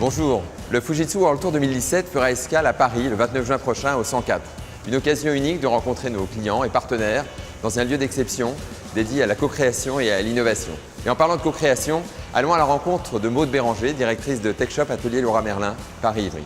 Bonjour, le Fujitsu World Tour 2017 fera escale à Paris le 29 juin prochain au 104. Une occasion unique de rencontrer nos clients et partenaires dans un lieu d'exception dédié à la co-création et à l'innovation. Et en parlant de co-création, allons à la rencontre de Maude Béranger, directrice de TechShop Atelier Laura Merlin, Paris-Ivry.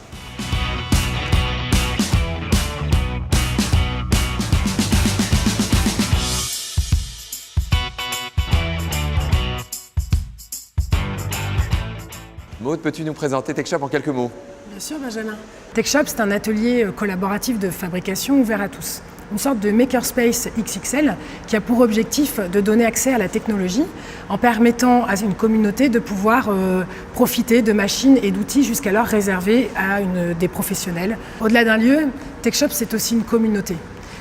Maude, peux-tu nous présenter TechShop en quelques mots? Bien sûr, Benjamin. TechShop, c'est un atelier collaboratif de fabrication ouvert à tous. Une sorte de makerspace XXL qui a pour objectif de donner accès à la technologie en permettant à une communauté de pouvoir profiter de machines et d'outils jusqu'alors réservés à des professionnels. Au-delà d'un lieu, TechShop, c'est aussi une communauté.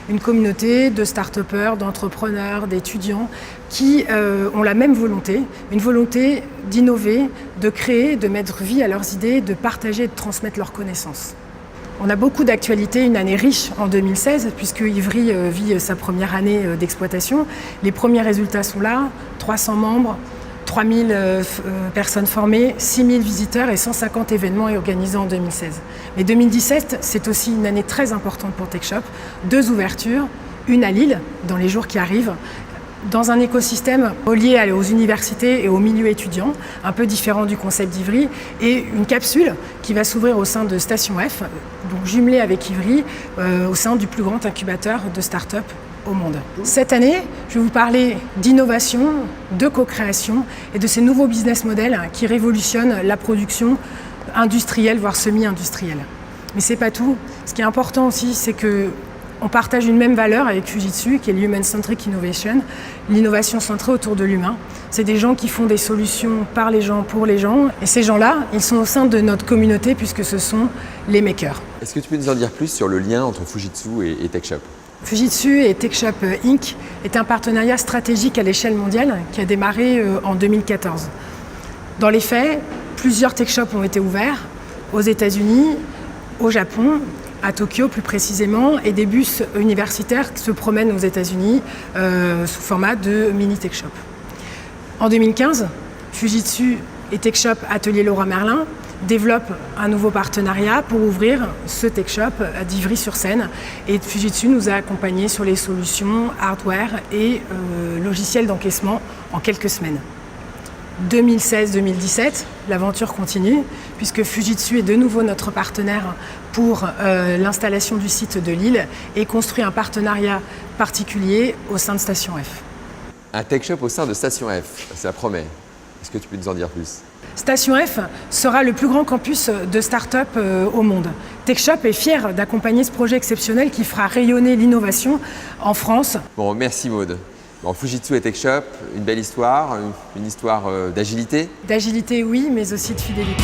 Une communauté de start-upers, d'entrepreneurs, d'étudiants qui ont la même volonté, une volonté d'innover, de créer, de mettre vie à leurs idées, de partager et de transmettre leurs connaissances. On a beaucoup d'actualités, une année riche en 2016 puisque Ivry vit sa première année d'exploitation. Les premiers résultats sont là, 300 membres, 3000 personnes formées, 6000 visiteurs et 150 événements organisés en 2016. Mais 2017, c'est aussi une année très importante pour TechShop. 2 ouvertures, une à Lille dans les jours qui arrivent, dans un écosystème relié aux universités et aux milieux étudiants, un peu différent du concept d'Ivry, et une capsule qui va s'ouvrir au sein de Station F, donc jumelée avec Ivry, au sein du plus grand incubateur de start-up au monde. Cette année, je vais vous parler d'innovation, de co-création et de ces nouveaux business models qui révolutionnent la production industrielle, voire semi-industrielle. Mais c'est pas tout. Ce qui est important aussi, c'est que on partage une même valeur avec Fujitsu, qui est l'Human-Centric Innovation, l'innovation centrée autour de l'humain. C'est des gens qui font des solutions par les gens, pour les gens. Et ces gens-là, ils sont au sein de notre communauté puisque ce sont les makers. Est-ce que tu peux nous en dire plus sur le lien entre Fujitsu et TechShop? Fujitsu et TechShop Inc. est un partenariat stratégique à l'échelle mondiale qui a démarré en 2014. Dans les faits, plusieurs TechShops ont été ouverts aux États-Unis, au Japon, à Tokyo plus précisément, et des bus universitaires qui se promènent aux États-Unis sous format de mini TechShop. En 2015, Fujitsu et TechShop Atelier Laura Merlin développent un nouveau partenariat pour ouvrir ce TechShop à d'Ivry-sur-Seine. Et Fujitsu nous a accompagnés sur les solutions hardware et logiciels d'encaissement en quelques semaines. 2016-2017, l'aventure continue puisque Fujitsu est de nouveau notre partenaire pour l'installation du site de Lille et construit un partenariat particulier au sein de Station F. Un TechShop au sein de Station F, ça promet. Est-ce que tu peux nous en dire plus? Station F sera le plus grand campus de start-up au monde. TechShop est fier d'accompagner ce projet exceptionnel qui fera rayonner l'innovation en France. Bon, merci Maude. Bon, Fujitsu et TechShop, une belle histoire, une histoire d'agilité. D'agilité, oui, mais aussi de fidélité.